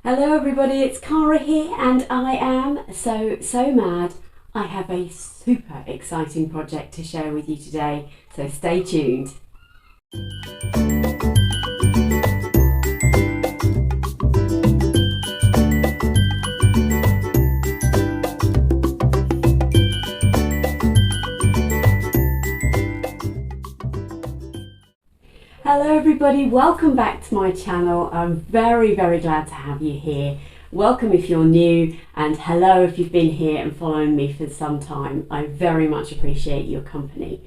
Hello everybody, it's Cara here and I am so mad. I have a super exciting project to share with you today, so stay tuned. Hello everybody, welcome back to my channel. I'm very glad to have you here. Welcome if you're new, and hello if you've been here and following me for some time. I very much appreciate your company.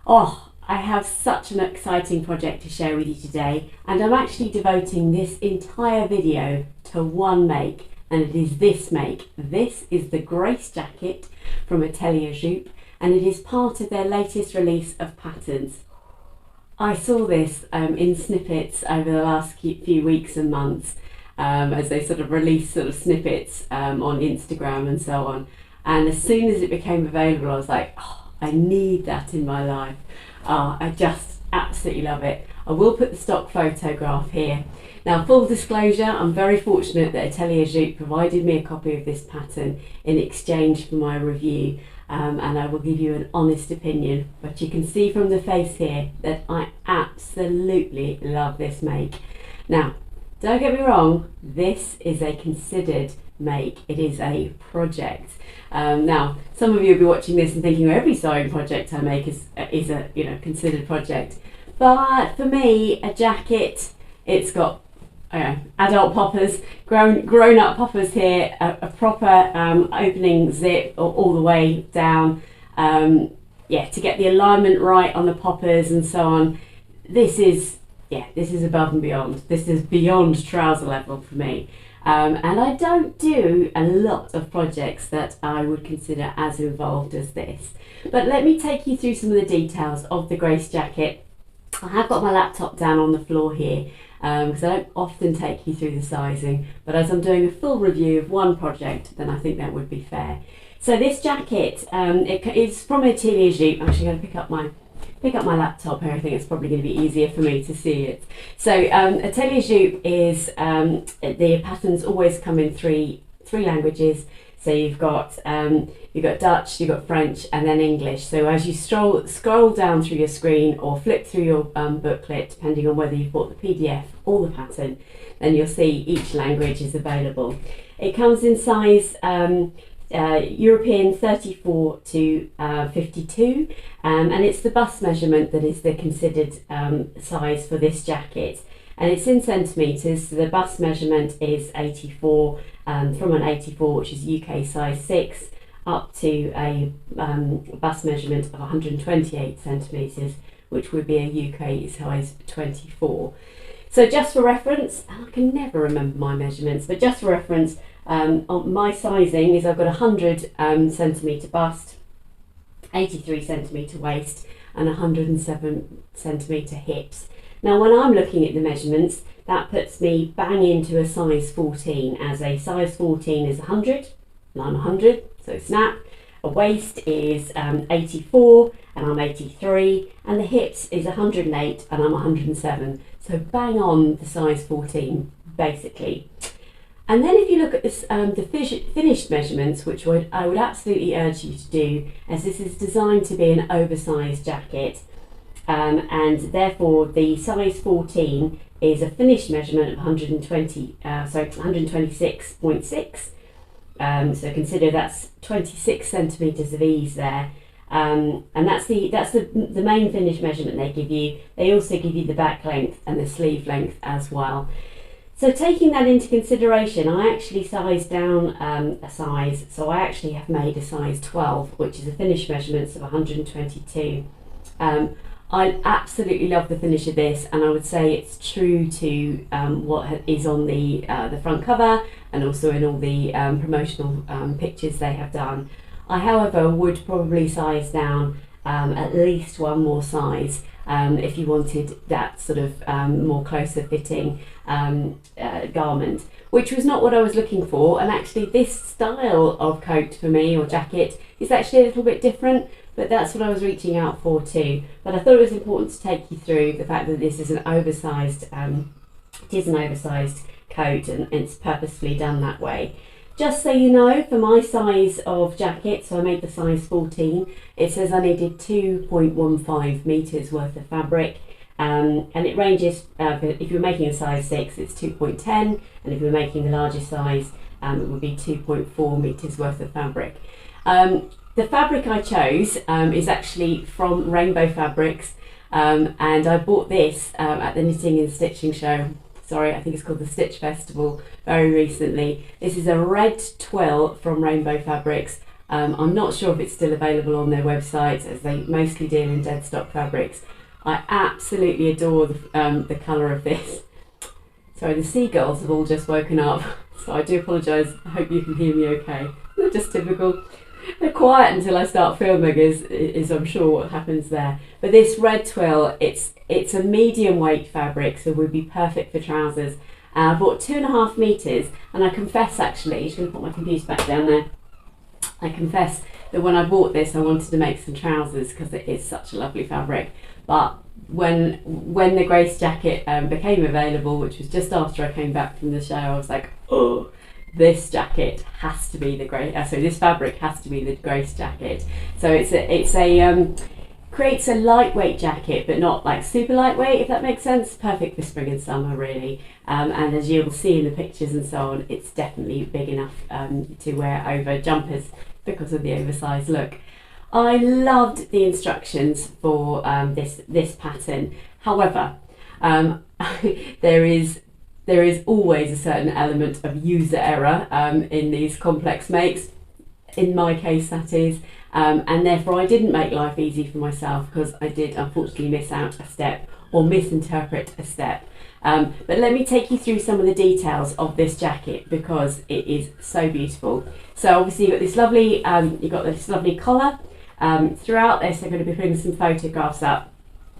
I have such an exciting project to share with you today, and I'm actually devoting this entire video to one make, and it is this make. This is the Grace jacket from Atelier Jupe, and it is part of their latest release of patterns. I saw this in snippets over the last few weeks and months as they sort of released snippets on Instagram and so on. And as soon as it became available, I was like, I need that in my life. I just absolutely love it. I will put the stock photograph here. Now, full disclosure, I'm very fortunate that Atelier Jupe provided me a copy of this pattern in exchange for my review. And I will give you an honest opinion, but you can see from the face here that I absolutely love this make. Now, don't get me wrong, this is a considered make. It is a project. Now, some of you will be watching this and thinking, every sewing project I make is a considered project. But for me, a jacket, it's got adult poppers, grown-up poppers here, a proper opening zip all the way down, to get the alignment right on the poppers and so on. This is above and beyond. This is beyond trouser level for me. And I don't do a lot of projects that I would consider as involved as this. But let me take you through some of the details of the Grace jacket. I have got my laptop down on the floor here, because I don't often take you through the sizing, but as I'm doing a full review of one project, then I think that would be fair. So this jacket, it is from Atelier Jupe. I'm actually going to pick up my laptop here. I think it's probably going to be easier for me to see it. So Atelier Jupe is, the patterns always come in three languages. So you've got Dutch, you've got French, and then English. So as you scroll down through your screen or flip through your booklet, depending on whether you've bought the PDF or the pattern, then you'll see each language is available. It comes in size European 34 to 52, and it's the bust measurement that is the considered size for this jacket. And it's in centimetres, so the bust measurement is 84, from an 84, which is UK size 6, up to a bust measurement of 128 centimetres, which would be a UK size 24. So just for reference, and I can never remember my measurements, but just for reference, my sizing is I've got 100 centimetre bust, 83 centimetre waist, and 107 centimetre hips. Now, when I'm looking at the measurements, that puts me bang into a size 14, as a size 14 is 100, and I'm 100, so snap. A waist is 84, and I'm 83, and the hips is 108, and I'm 107. So bang on the size 14, basically. And then if you look at this, the finished measurements, which I would absolutely urge you to do, as this is designed to be an oversized jacket, and therefore the size 14 is a finished measurement of 126.6. So consider that's 26 centimetres of ease there, and that's the main finished measurement they give you. They also give you the back length and the sleeve length as well. So taking that into consideration, I actually sized down a size. So I actually have made a size 12, which is a finished measurements of 122. I absolutely love the finish of this, and I would say it's true to what is on the front cover, and also in all the promotional pictures they have done. I, however, would probably size down at least one more size if you wanted that sort of more closer fitting garment, which was not what I was looking for. And actually this style of coat for me, or jacket, is actually a little bit different. But that's what I was reaching out for too. But I thought it was important to take you through the fact that this is an oversized, coat, and it's purposefully done that way. Just so you know, for my size of jacket, so I made the size 14, it says I needed 2.15 meters worth of fabric, and it ranges, if you're making a size 6 it's 2.10, and if you're making the larger size it would be 2.4 meters worth of fabric. The fabric I chose is actually from Rainbow Fabrics, and I bought this at the Knitting and Stitching Show. Sorry, I think it's called the Stitch Festival, very recently. This is a red twill from Rainbow Fabrics. I'm not sure if it's still available on their website, as they mostly deal in dead stock fabrics. I absolutely adore the colour of this. Sorry, the seagulls have all just woken up, so I do apologise. I hope you can hear me okay. They're just typical. They're quiet until I start filming, is I'm sure what happens there. But this red twill, it's a medium weight fabric, so would be perfect for trousers. I bought 2.5 meters, and I confess actually, just going to put my computer back down there. I confess that when I bought this, I wanted to make some trousers because it is such a lovely fabric. But when the Grace jacket became available, which was just after I came back from the show, I was like, oh, this jacket has to be the Grace. This fabric has to be the Grace jacket. So it's creates a lightweight jacket, but not like super lightweight, if that makes sense. Perfect for spring and summer, really. And as you'll see in the pictures and so on, it's definitely big enough to wear over jumpers because of the oversized look. I loved the instructions for this pattern. However, there is always a certain element of user error in these complex makes. In my case, that is. And therefore I didn't make life easy for myself, because I did unfortunately miss out a step or misinterpret a step. But let me take you through some of the details of this jacket, because it is so beautiful. So obviously you've got this lovely collar. Throughout this I'm going to be putting some photographs up,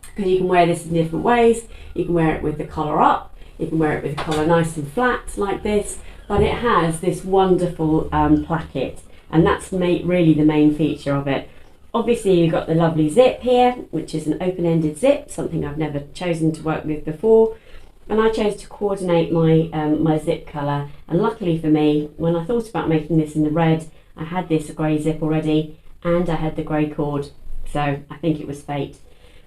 because you can wear this in different ways. You can wear it with the collar up, you can wear it with the collar nice and flat like this, but it has this wonderful placket. And that's really the main feature of it. Obviously you've got the lovely zip here, which is an open-ended zip, something I've never chosen to work with before. And I chose to coordinate my, my zip colour. And luckily for me, when I thought about making this in the red, I had this grey zip already, and I had the grey cord. So I think it was fate.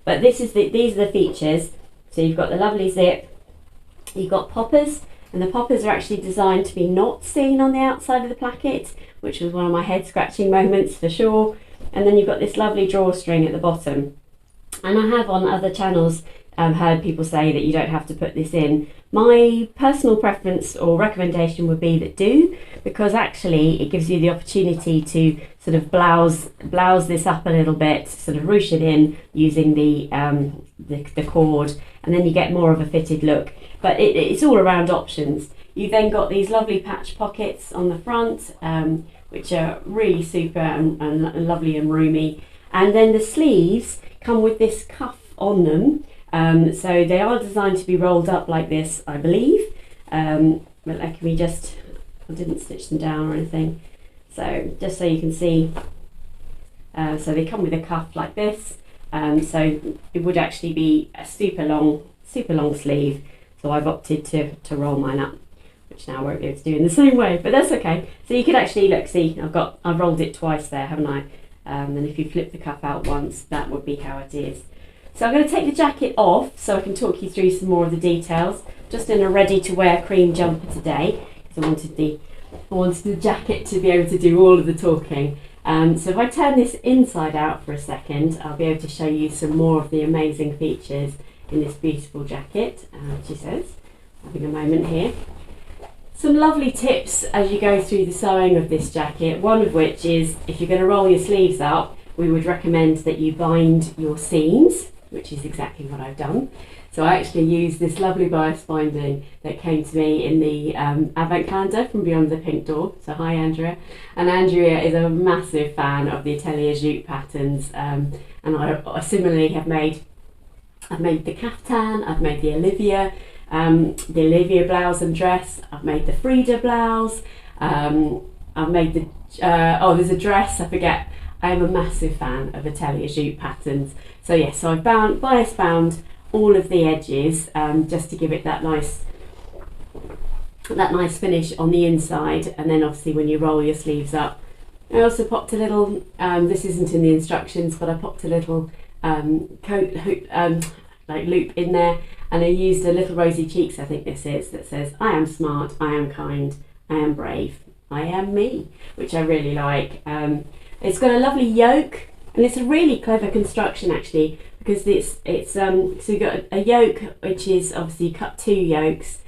But these are the features. So you've got the lovely zip, you've got poppers, and the poppers are actually designed to be not seen on the outside of the placket, which was one of my head scratching moments for sure. And then you've got this lovely drawstring at the bottom. And I have on other channels heard people say that you don't have to put this in. My personal preference or recommendation would be that do, because actually it gives you the opportunity to sort of blouse this up a little bit, sort of ruche it in using the cord, and then you get more of a fitted look. But it's all around options. You've then got these lovely patch pockets on the front, which are really super and lovely and roomy. And then the sleeves come with this cuff on them. So they are designed to be rolled up like this, I believe. But let me just, I didn't stitch them down or anything. So just so you can see, so they come with a cuff like this. So it would actually be a super long sleeve. So I've opted to roll mine up, which now I won't be able to do in the same way, but that's okay. So you could actually look, see, I've rolled it twice there, haven't I? And if you flip the cuff out once, that would be how it is. So I'm going to take the jacket off so I can talk you through some more of the details, just in a ready to wear cream jumper today, because I wanted the jacket to be able to do all of the talking. So if I turn this inside out for a second, I'll be able to show you some more of the amazing features in this beautiful jacket, she says, having a moment here. Some lovely tips as you go through the sewing of this jacket, one of which is, if you're going to roll your sleeves up, we would recommend that you bind your seams, which is exactly what I've done. So I actually used this lovely bias binding that came to me in the advent calendar from Beyond the Pink Door. So hi Andrea. And Andrea is a massive fan of the Atelier Jupe Patterns, and I similarly have made the caftan, I've made the Olivia blouse and dress, I've made the Frida blouse, I've made the, there's a dress, I forget. I am a massive fan of Atelier Jupe Patterns. So yes, so I've bias bound all of the edges, just to give it that nice that nice finish on the inside, and then obviously when you roll your sleeves up. I also popped a little, this isn't in the instructions, but I popped a little coat hoop, like loop in there, and I used a little rosy cheeks, I think this is, that says I am smart, I am kind, I am brave, I am me, which I really like. It's got a lovely yoke, and it's a really clever construction actually, because so you've got a yoke which is obviously cut 2 yokes.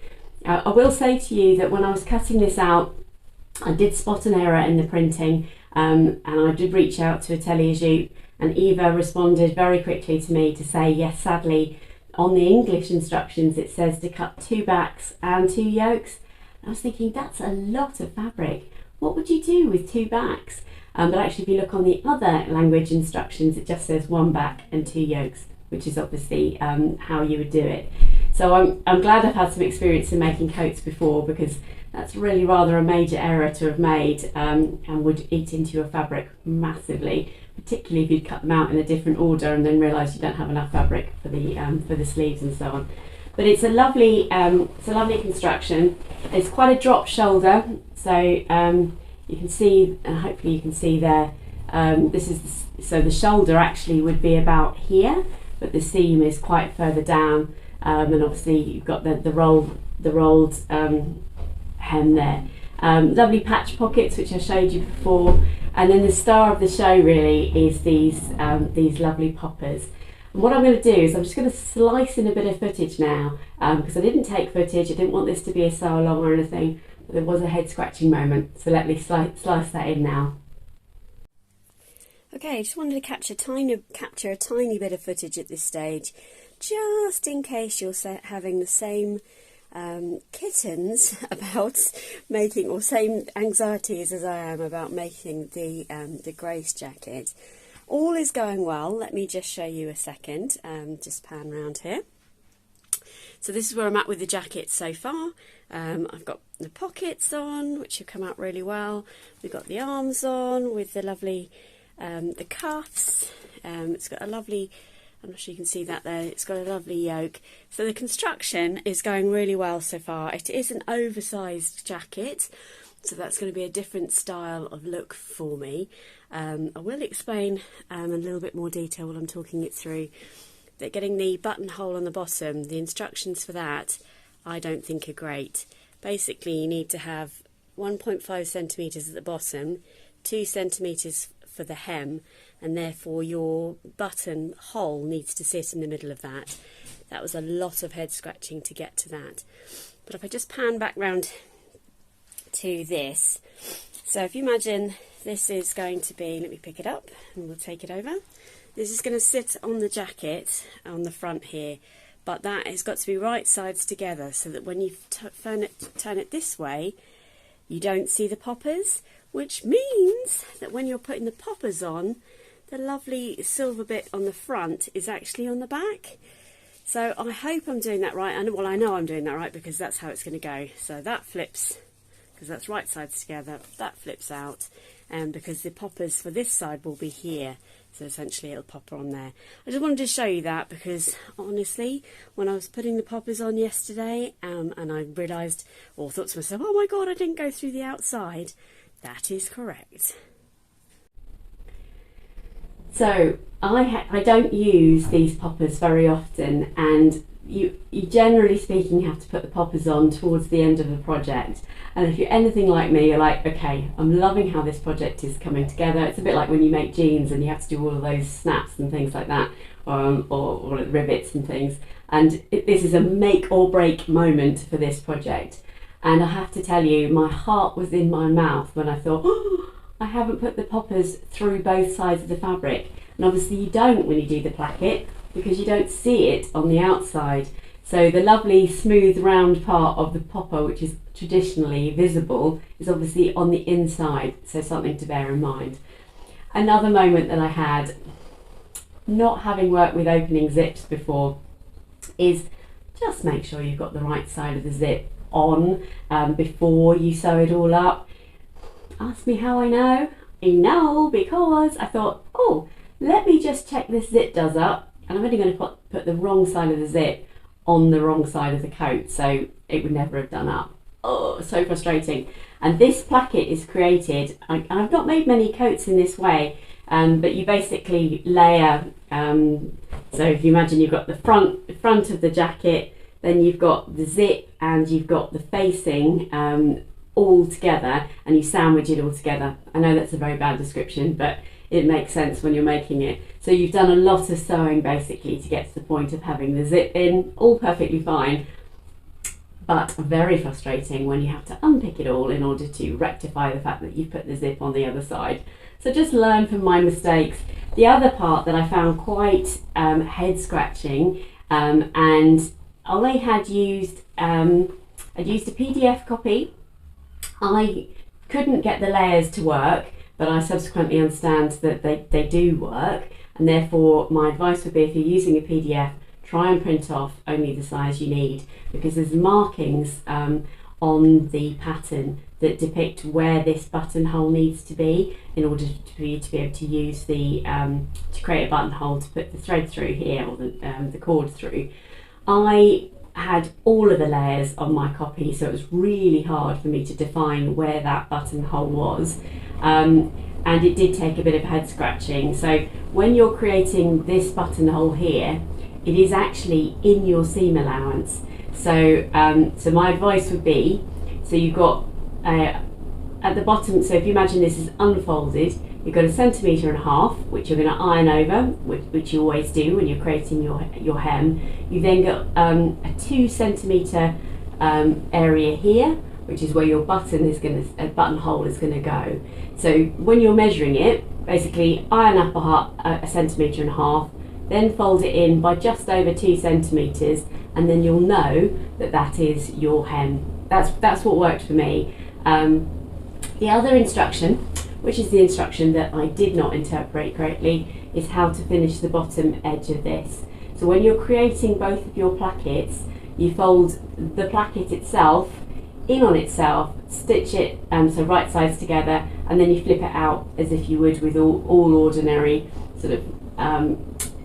I will say to you that when I was cutting this out, I did spot an error in the printing, and I did reach out to Atelier Jupe, and Eva responded very quickly to me to say, yes, sadly, on the English instructions it says to cut 2 backs and 2 yokes. I was thinking, that's a lot of fabric. What would you do with 2 backs? But actually, if you look on the other language instructions, it just says 1 back and 2 yokes, which is obviously how you would do it. So I'm glad I've had some experience in making coats before, because that's really rather a major error to have made, and would eat into your fabric massively, particularly if you'd cut them out in a different order and then realise you don't have enough fabric for the sleeves and so on. But it's a lovely construction. It's quite a drop shoulder, so you can see, and hopefully you can see there. So the shoulder actually would be about here, but the seam is quite further down, and obviously you've got the rolled hem there. Lovely patch pockets, which I showed you before, and then the star of the show really is these lovely poppers. And what I'm going to do is I'm just going to slice in a bit of footage now, because I didn't take footage, I didn't want this to be a sew along or anything, but there was a head scratching moment, so let me slice that in now. Okay, I just wanted to capture a tiny bit of footage at this stage, just in case you're having the same kittens about making, or same anxieties as I am about making the Grace jacket. All is going well. Let me just show you a second, just pan around here. So this is where I'm at with the jacket so far. I've got the pockets on, which have come out really well. We've got the arms on with the lovely the cuffs. It's got a lovely, I'm not sure you can see that there, it's got a lovely yoke. So the construction is going really well so far. It is an oversized jacket, so that's going to be a different style of look for me. I will explain a little bit more detail while I'm talking it through. That getting the buttonhole on the bottom, the instructions for that, I don't think are great. Basically, you need to have 1.5 centimetres at the bottom, 2 centimetres for the hem, and therefore your button hole needs to sit in the middle of that. That was a lot of head scratching to get to that. But if I just pan back round to this, so if you imagine this is going to be, let me pick it up and we'll take it over. This is going to sit on the jacket on the front here, but that has got to be right sides together so that when you turn it this way, you don't see the poppers, which means that when you're putting the poppers on, the lovely silver bit on the front is actually on the back. So I hope I'm doing that right. Well, I know I'm doing that right because that's how it's going to go. So that flips, because that's right sides together, that flips out, and because the poppers for this side will be here. So essentially it'll pop on there. I just wanted to show you that because honestly, when I was putting the poppers on yesterday, and I realised, or thought to myself, oh my God, I didn't go through the outside. That is correct. So I don't use these poppers very often, and you generally speaking have to put the poppers on towards the end of the project. And if you're anything like me, you're like, okay, I'm loving how this project is coming together. It's a bit like when you make jeans and you have to do all of those snaps and things like that, or rivets and things. And this is a make or break moment for this project. And I have to tell you, my heart was in my mouth when I thought, oh, I haven't put the poppers through both sides of the fabric. And obviously you don't when you do the placket, because you don't see it on the outside. So the lovely smooth round part of the popper, which is traditionally visible, is obviously on the inside, so something to bear in mind. Another moment that I had, not having worked with opening zips before, is just make sure you've got the right side of the zip on before you sew it all up. Ask me how I know. I know because I thought, oh, let me just check this zip does up, and I'm only going to put the wrong side of the zip on the wrong side of the coat, so it would never have done up. oh, so frustrating. And this placket is created, I've not made many coats in this way, but you basically layer, so if you imagine you've got the front of the jacket, then you've got the zip and you've got the facing all together, and you sandwich it all together. I know that's a very bad description, but it makes sense when you're making it. So you've done a lot of sewing basically to get to the point of having the zip in, all perfectly fine, but very frustrating when you have to unpick it all in order to rectify the fact that you've put the zip on the other side. So just learn from my mistakes. The other part that I found quite head scratching, and I had used, I'd used a PDF copy. I couldn't get the layers to work, but I subsequently understand that they do work, and therefore my advice would be, if you're using a PDF, try and print off only the size you need, because there's markings on the pattern that depict where this buttonhole needs to be in order for you to be able to use the to create a buttonhole to put the thread through here, or the cord through. I had all of the layers on my copy, so it was really hard for me to define where that buttonhole was, and it did take a bit of head scratching. So when you're creating this buttonhole here, it is actually in your seam allowance. So so my advice would be, so you've got at the bottom, so if you imagine this is unfolded, you've got 1.5 centimetres, which you're going to iron over, which you always do when you're creating your hem. You then got a 2 centimetre area here, which is where your buttonhole is going to go. So when you're measuring it, basically iron up 1.5 centimetres, then fold it in by just over 2 centimetres, and then you'll know that that is your hem. That's what worked for me. The other instruction, which is the instruction that I did not interpret correctly, is how to finish the bottom edge of this. So when you're creating both of your plackets, you fold the placket itself in on itself, stitch it so right sides together, and then you flip it out as if you would with all ordinary sort of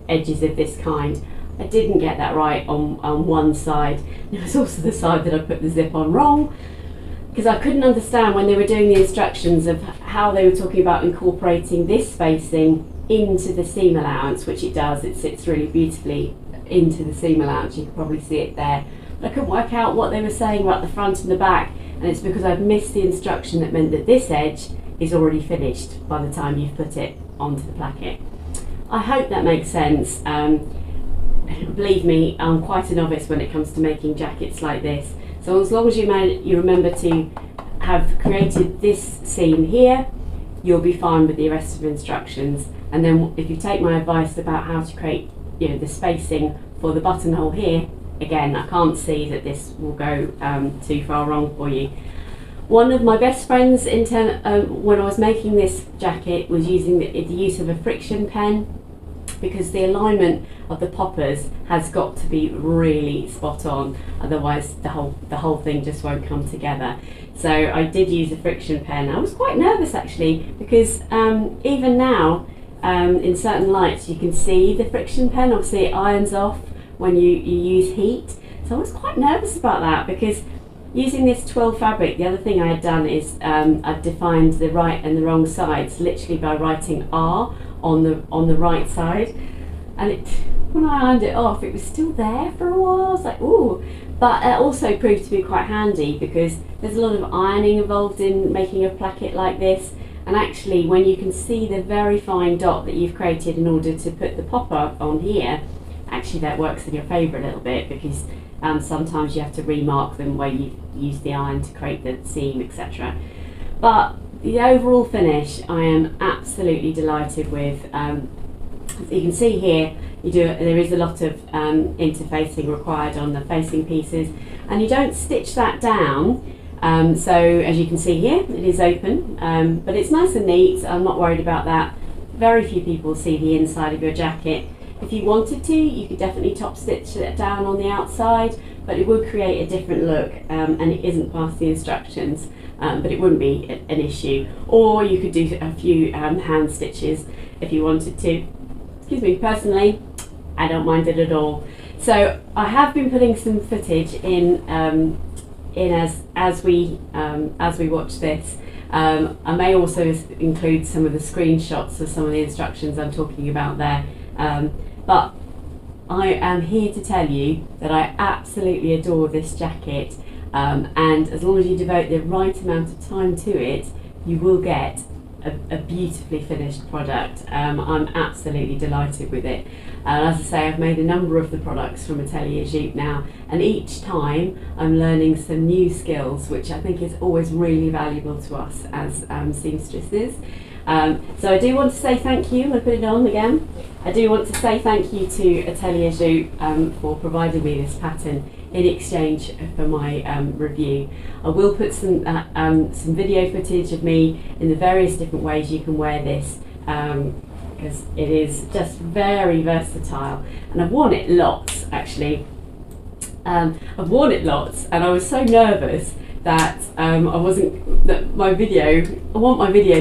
edges of this kind. I didn't get that right on one side. It was also the side that I put the zip on wrong, because I couldn't understand when they were doing the instructions of how they were talking about incorporating this spacing into the seam allowance, which it does. It sits really beautifully into the seam allowance. You can probably see it there. But I couldn't work out what they were saying about the front and the back, and it's because I've missed the instruction that meant that this edge is already finished by the time you've put it onto the placket. I hope that makes sense. Believe me, I'm quite a novice when it comes to making jackets like this. So as long as you remember to have created this seam here, you'll be fine with the rest of the instructions. And then if you take my advice about how to create, the spacing for the buttonhole here, again, I can't see that this will go too far wrong for you. One of my best friends when I was making this jacket was using the use of a friction pen, because the alignment of the poppers has got to be really spot on, otherwise the whole thing just won't come together. So I did use a friction pen. I was quite nervous actually, because even now in certain lights you can see the friction pen. Obviously it irons off when you use heat, so I was quite nervous about that, because using this twill fabric, the other thing I had done is I'd defined the right and the wrong sides literally by writing R on the right side, and when I ironed it off, it was still there for a while. I was like, ooh. But it also proved to be quite handy, because there's a lot of ironing involved in making a placket like this, and actually when you can see the very fine dot that you've created in order to put the popper on here, actually that works in your favour a little bit, because sometimes you have to remark them where you use the iron to create the seam, etc. But the overall finish I am absolutely delighted with. As you can see here, there is a lot of interfacing required on the facing pieces, and you don't stitch that down. So as you can see here, it is open, but it's nice and neat. I'm not worried about that. Very few people see the inside of your jacket. If you wanted to, you could definitely top stitch it down on the outside, but it would create a different look, and it isn't past the instructions, but it wouldn't be an issue. Or you could do a few hand stitches if you wanted to. Excuse me, personally, I don't mind it at all. So I have been putting some footage in in as we watch this. I may also include some of the screenshots of some of the instructions I'm talking about there. But I am here to tell you that I absolutely adore this jacket, and as long as you devote the right amount of time to it, you will get a beautifully finished product. I'm absolutely delighted with it. As I say, I've made a number of the products from Atelier Jupe now, and each time I'm learning some new skills, which I think is always really valuable to us as seamstresses. So I do want to say thank you. I'll put it on again. I do want to say thank you to Atelier Jupe for providing me this pattern in exchange for my review. I will put some video footage of me in the various different ways you can wear this, because it is just very versatile, and I've worn it lots actually. I've worn it lots, and I was so nervous that I want my video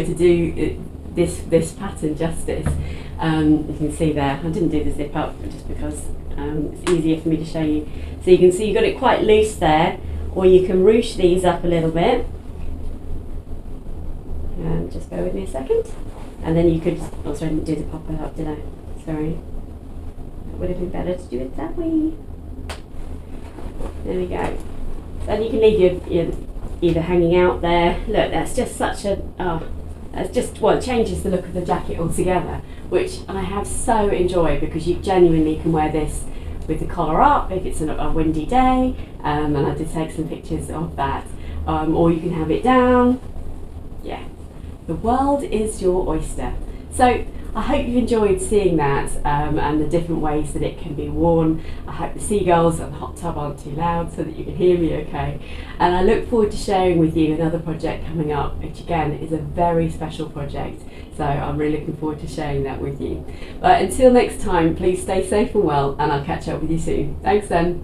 to do this pattern justice. You can see there, I didn't do the zip up just because it's easier for me to show you. So you can see you've got it quite loose there, or you can ruche these up a little bit. Just bear with me a second. And then you could, oh sorry, I didn't do the pop it up, did I? Sorry. That would have been better to do it that way. There we go. Then you can leave your either hanging out there. Look, that's just such a, that's just, well, it changes the look of the jacket altogether, which I have so enjoyed, because you genuinely can wear this with the collar up if it's a windy day, and I did take some pictures of that, or you can have it down. Yeah, the world is your oyster. So I hope you've enjoyed seeing that, and the different ways that it can be worn. I hope the seagulls and the hot tub aren't too loud so that you can hear me okay. And I look forward to sharing with you another project coming up, which again is a very special project. So I'm really looking forward to sharing that with you. But until next time, please stay safe and well, and I'll catch up with you soon. Thanks then.